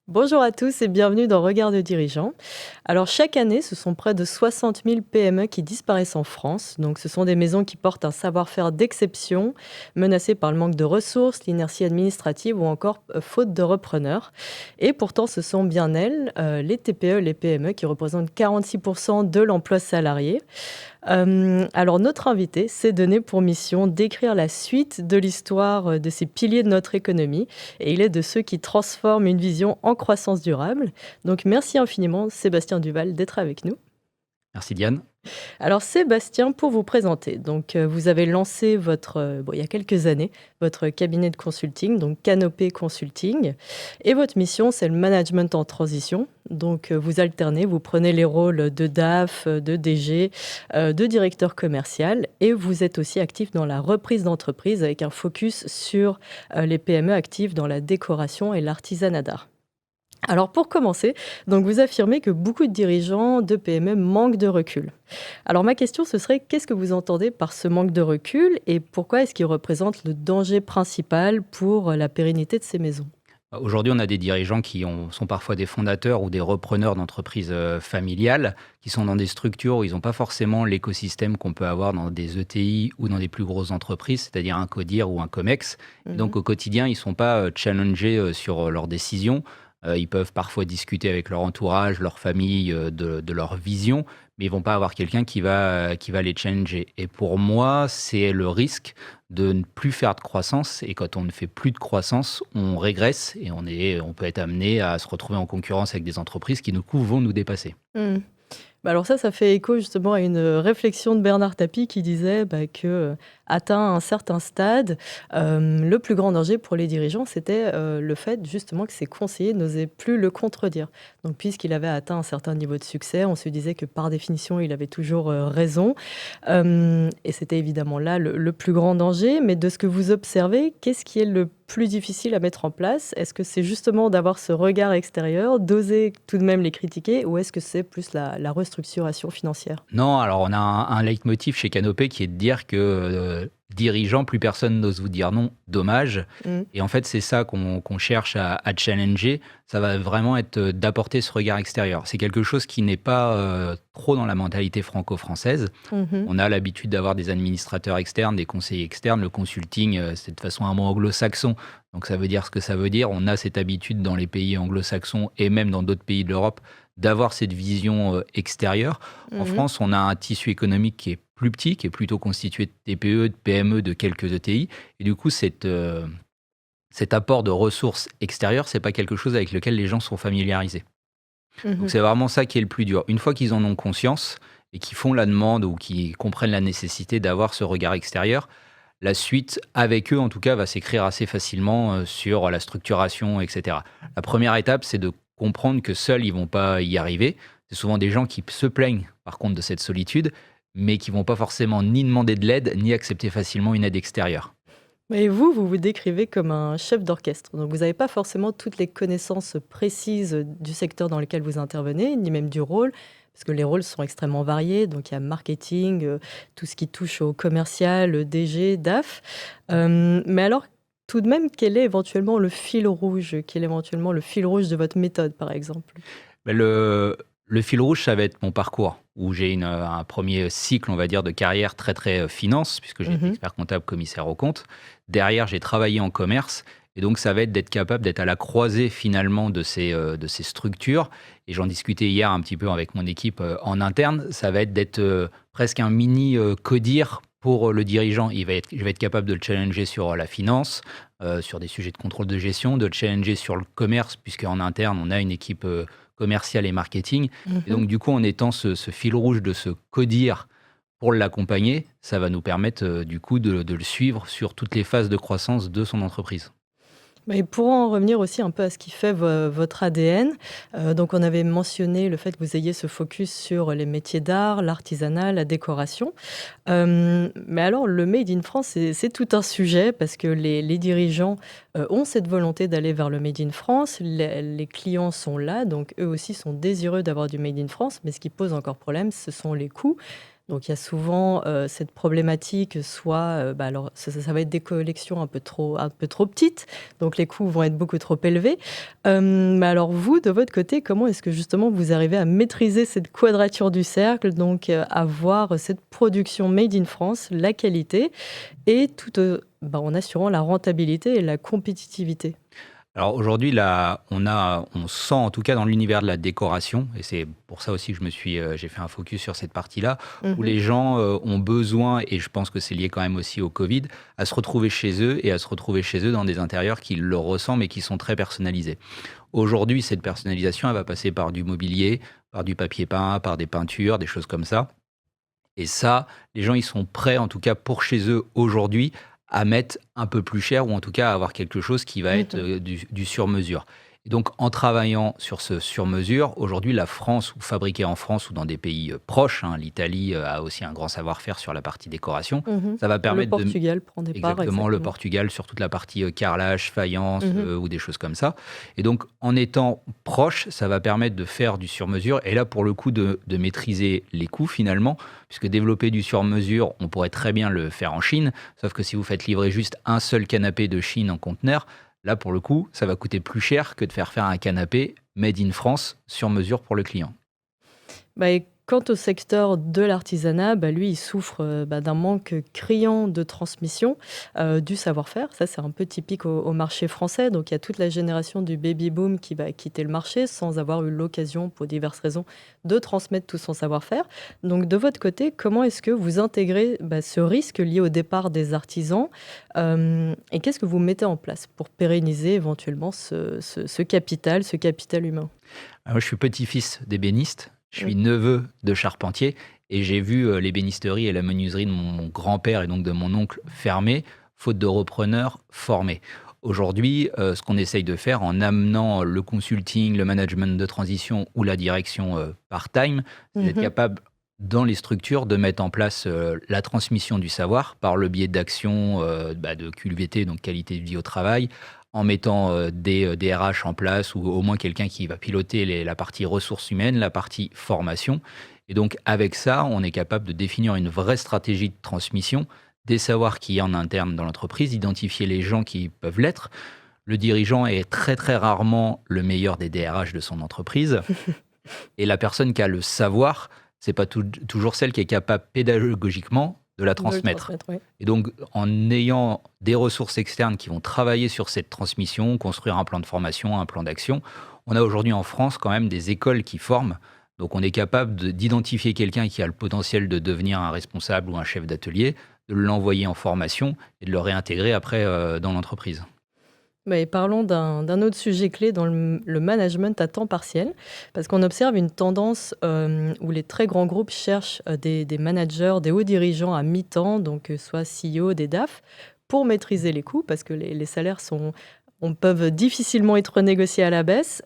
Bonjour à tous et bienvenue dans Regard de dirigeants. Alors chaque année, ce sont près de 60 000 PME qui disparaissent en France. Donc ce sont des maisons qui portent un savoir-faire d'exception, menacées par le manque de ressources, l'inertie administrative ou encore faute de repreneurs. Et pourtant, ce sont bien elles, les TPE, les PME, qui représentent 46% de l'emploi salarié. Alors notre invité s'est donné pour mission d'écrire la suite de l'histoire de ces piliers de notre économie et il est de ceux qui transforment une vision en croissance durable. Donc merci infiniment Sébastien Duval d'être avec nous. Merci Diane. Alors Sébastien, pour vous présenter, donc vous avez lancé il y a quelques années votre cabinet de consulting, donc Canopé Consulting, et votre mission c'est le management en transition. Donc vous alternez, vous prenez les rôles de DAF, de DG, de directeur commercial, et vous êtes aussi actif dans la reprise d'entreprise avec un focus sur les PME actives dans la décoration et l'artisanat d'art. Alors pour commencer, donc vous affirmez que beaucoup de dirigeants de PME manquent de recul. Alors ma question ce serait qu'est-ce que vous entendez par ce manque de recul et pourquoi est-ce qu'il représente le danger principal pour la pérennité de ces maisons? Aujourd'hui, on a des dirigeants qui sont parfois des fondateurs ou des repreneurs d'entreprises familiales, qui sont dans des structures où ils n'ont pas forcément l'écosystème qu'on peut avoir dans des ETI ou dans des plus grosses entreprises, c'est-à-dire un CODIR ou un COMEX. Et donc au quotidien, ils ne sont pas challengés sur leurs décisions. Ils peuvent parfois discuter avec leur entourage, leur famille, de leur vision, mais ils vont pas avoir quelqu'un qui va les challenger. Et pour moi, c'est le risque de ne plus faire de croissance. Et quand on ne fait plus de croissance, on régresse et on peut être amené à se retrouver en concurrence avec des entreprises qui, du coup, vont nous dépasser. Mhm. Bah alors ça fait écho justement à une réflexion de Bernard Tapie qui disait que, atteint un certain stade, le plus grand danger pour les dirigeants, c'était le fait justement que ses conseillers n'osaient plus le contredire. Donc puisqu'il avait atteint un certain niveau de succès, on se disait que par définition, il avait toujours raison. Et c'était évidemment là le plus grand danger. Mais de ce que vous observez, qu'est-ce qui est le plus difficile à mettre en place? Est-ce que c'est justement d'avoir ce regard extérieur, d'oser tout de même les critiquer, ou est-ce que c'est plus la restructuration financière? Non, alors on a un leitmotiv chez Canopé qui est de dire que dirigeant, plus personne n'ose vous dire non, dommage. Mmh. Et en fait, c'est ça qu'on cherche à challenger. Ça va vraiment être d'apporter ce regard extérieur. C'est quelque chose qui n'est pas trop dans la mentalité franco-française. Mmh. On a l'habitude d'avoir des administrateurs externes, des conseillers externes. Le consulting, c'est de toute façon un mot anglo-saxon. Donc ça veut dire ce que ça veut dire. On a cette habitude dans les pays anglo-saxons et même dans d'autres pays de l'Europe d'avoir cette vision extérieure. En Mmh. France, on a un tissu économique qui est plus petit, qui est plutôt constitué de TPE, de PME, de quelques ETI. Et du coup, cet apport de ressources extérieures, c'est pas quelque chose avec lequel les gens sont familiarisés. Donc Mmh. c'est vraiment ça qui est le plus dur. Une fois qu'ils en ont conscience et qu'ils font la demande ou qu'ils comprennent la nécessité d'avoir ce regard extérieur, la suite, avec eux en tout cas, va s'écrire assez facilement sur la structuration, etc. La première étape, c'est de comprendre que seuls, ils vont pas y arriver. C'est souvent des gens qui se plaignent, par contre, de cette solitude, mais qui vont pas forcément ni demander de l'aide, ni accepter facilement une aide extérieure. Et vous vous décrivez comme un chef d'orchestre. Donc vous n'avez pas forcément toutes les connaissances précises du secteur dans lequel vous intervenez, ni même du rôle, parce que les rôles sont extrêmement variés. Donc il y a marketing, tout ce qui touche au commercial, DG, DAF. Mais alors, tout de même, quel est éventuellement le fil rouge? Quel est éventuellement le fil rouge de votre méthode, par exemple? Mais le fil rouge, ça va être mon parcours, où j'ai un premier cycle, on va dire, de carrière très, très finance, puisque j'ai été Mhm. expert comptable, commissaire aux comptes. Derrière, j'ai travaillé en commerce. Et donc, ça va être d'être capable d'être à la croisée, finalement, de ces structures. Et j'en discutais hier un petit peu avec mon équipe en interne. Ça va être d'être presque un mini codir pour le dirigeant. Je vais être capable de le challenger sur la finance, sur des sujets de contrôle de gestion, de le challenger sur le commerce, puisqu'en interne, on a une équipe commercial et marketing. Et Mhm. donc, du coup, en étant ce fil rouge de ce codir pour l'accompagner, ça va nous permettre, du coup, de le suivre sur toutes les phases de croissance de son entreprise. Et pour en revenir aussi un peu à ce qui fait votre ADN, donc on avait mentionné le fait que vous ayez ce focus sur les métiers d'art, l'artisanat, la décoration. Mais alors le Made in France, c'est tout un sujet parce que les dirigeants, ont cette volonté d'aller vers le Made in France. Les clients sont là, donc eux aussi sont désireux d'avoir du Made in France, mais ce qui pose encore problème, ce sont les coûts. Donc il y a souvent, cette problématique, soit, alors ça va être des collections un peu trop petites, donc les coûts vont être beaucoup trop élevés. Mais alors vous, de votre côté, comment est-ce que justement vous arrivez à maîtriser cette quadrature du cercle, donc avoir cette production made in France, la qualité et tout, en assurant la rentabilité et la compétitivité? Alors aujourd'hui, là, on sent en tout cas dans l'univers de la décoration, et c'est pour ça aussi que j'ai fait un focus sur cette partie-là, où Mmh. les gens ont besoin, et je pense que c'est lié quand même aussi au Covid, à se retrouver chez eux et à se retrouver chez eux dans des intérieurs qui leur ressemblent et qui sont très personnalisés. Aujourd'hui, cette personnalisation, elle va passer par du mobilier, par du papier peint, par des peintures, des choses comme ça. Et ça, les gens, ils sont prêts, en tout cas pour chez eux aujourd'hui, à mettre un peu plus cher ou en tout cas à avoir quelque chose qui va être Mmh. du sur-mesure. Et donc, en travaillant sur ce sur-mesure, aujourd'hui, la France, ou fabriqué en France ou dans des pays proches, hein, l'Italie a aussi un grand savoir-faire sur la partie décoration, Mmh. ça va Le permettre de. Portugal prend des parts, Exactement, le exactement. Portugal sur toute la partie carrelage, faïence Mmh. ou des choses comme ça. Et donc, en étant proche, ça va permettre de faire du sur-mesure et là, pour le coup, de maîtriser les coûts finalement, puisque développer du sur-mesure, on pourrait très bien le faire en Chine, sauf que si vous faites livrer juste un seul canapé de Chine en conteneur, là, pour le coup, ça va coûter plus cher que de faire un canapé made in France sur mesure pour le client. Et quant au secteur de l'artisanat, lui, il souffre, d'un manque criant de transmission, du savoir-faire. Ça, c'est un peu typique au marché français. Donc il y a toute la génération du baby boom qui va quitter le marché sans avoir eu l'occasion, pour diverses raisons, de transmettre tout son savoir-faire. Donc de votre côté, comment est-ce que vous intégrez, ce risque lié au départ des artisans? Et qu'est-ce que vous mettez en place pour pérenniser éventuellement ce capital humain? Moi, je suis petit-fils d'ébéniste, je suis Mmh. neveu de charpentier et j'ai vu l'ébénisterie et la menuiserie de mon grand-père et donc de mon oncle fermer, faute de repreneurs formés. Aujourd'hui, ce qu'on essaye de faire en amenant le consulting, le management de transition ou la direction part-time, c'est d'être Mmh. capable dans les structures de mettre en place la transmission du savoir par le biais d'actions de QVT, donc qualité de vie au travail, en mettant des RH en place ou au moins quelqu'un qui va piloter la partie ressources humaines, la partie formation. Et donc avec ça, on est capable de définir une vraie stratégie de transmission des savoirs qu'il y a en interne dans l'entreprise, identifier les gens qui peuvent l'être. Le dirigeant est très très rarement le meilleur des DRH de son entreprise. Et la personne qui a le savoir, c'est pas toujours celle qui est capable pédagogiquement de la De le transmettre. transmettre, oui. Et donc, en ayant des ressources externes qui vont travailler sur cette transmission, construire un plan de formation, un plan d'action, on a aujourd'hui en France quand même des écoles qui forment. Donc, on est capable d'identifier quelqu'un qui a le potentiel de devenir un responsable ou un chef d'atelier, de l'envoyer en formation et de le réintégrer après dans l'entreprise. Et parlons d'un autre sujet clé dans le management à temps partiel, parce qu'on observe une tendance, où les très grands groupes cherchent, des managers, des hauts dirigeants à mi-temps, donc soit CEO, des DAF, pour maîtriser les coûts, parce que les salaires peuvent difficilement être négociés à la baisse.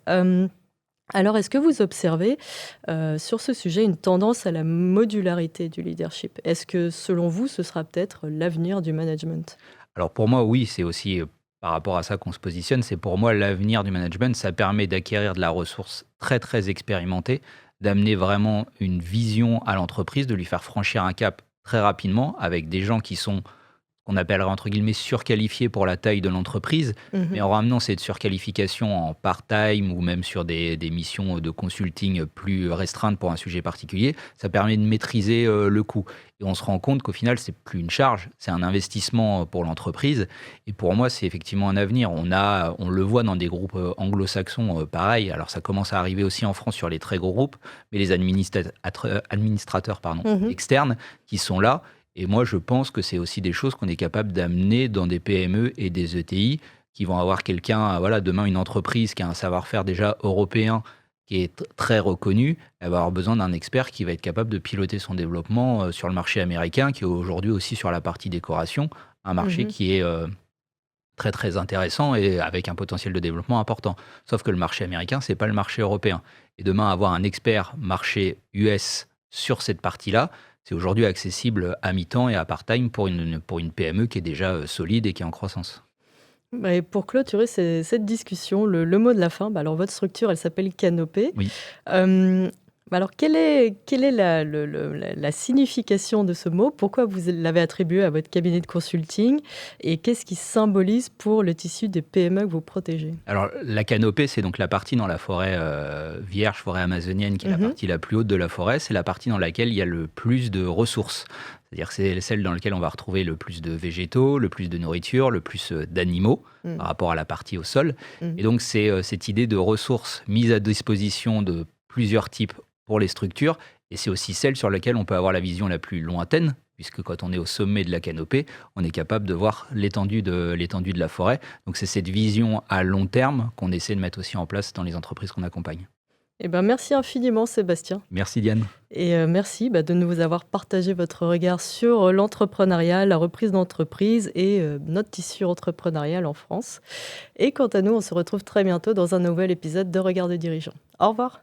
Alors est-ce que vous observez, sur ce sujet, une tendance à la modularité du leadership? Est-ce que, selon vous, ce sera peut-être l'avenir du management? Alors pour moi, oui, c'est aussi par rapport à ça qu'on se positionne. C'est pour moi l'avenir du management. Ça permet d'acquérir de la ressource très, très expérimentée, d'amener vraiment une vision à l'entreprise, de lui faire franchir un cap très rapidement avec des gens qui sont qu'on appellerait entre guillemets surqualifiés pour la taille de l'entreprise, mais Mmh. en ramenant cette surqualification en part-time ou même sur des missions de consulting plus restreintes pour un sujet particulier, ça permet de maîtriser le coût. Et on se rend compte qu'au final, c'est plus une charge, c'est un investissement pour l'entreprise. Et pour moi, c'est effectivement un avenir. On le voit dans des groupes anglo-saxons, pareil. Alors ça commence à arriver aussi en France sur les très gros groupes, mais les administrateurs Mmh. externes qui sont là. Et moi, je pense que c'est aussi des choses qu'on est capable d'amener dans des PME et des ETI qui vont avoir quelqu'un, voilà, demain une entreprise qui a un savoir-faire déjà européen qui est très reconnu, elle va avoir besoin d'un expert qui va être capable de piloter son développement sur le marché américain, qui est aujourd'hui aussi sur la partie décoration, un marché Mmh. qui est très très intéressant et avec un potentiel de développement important. Sauf que le marché américain, c'est pas le marché européen. Et demain, avoir un expert marché US sur cette partie-là, c'est aujourd'hui accessible à mi-temps et à part-time pour une PME qui est déjà solide et qui est en croissance. Et pour clôturer cette discussion, le mot de la fin, alors votre structure, elle s'appelle Canopé. Oui. Alors, quelle est la signification de ce mot? Pourquoi vous l'avez attribué à votre cabinet de consulting? Et qu'est-ce qui symbolise pour le tissu des PME que vous protégez? Alors, la canopée, c'est donc la partie dans la forêt vierge, forêt amazonienne, qui est la partie la plus haute de la forêt. C'est la partie dans laquelle il y a le plus de ressources. C'est-à-dire que c'est celle dans laquelle on va retrouver le plus de végétaux, le plus de nourriture, le plus d'animaux par rapport à la partie au sol. Et donc, c'est cette idée de ressources mises à disposition de plusieurs types pour les structures. Et c'est aussi celle sur laquelle on peut avoir la vision la plus lointaine, puisque quand on est au sommet de la canopée, on est capable de voir l'étendue de la forêt. Donc c'est cette vision à long terme qu'on essaie de mettre aussi en place dans les entreprises qu'on accompagne. Merci infiniment, Sébastien. Merci Diane. Et merci de nous avoir partagé votre regard sur l'entrepreneuriat, la reprise d'entreprise et notre tissu entrepreneurial en France. Et quant à nous, on se retrouve très bientôt dans un nouvel épisode de Regard de dirigeant. Au revoir.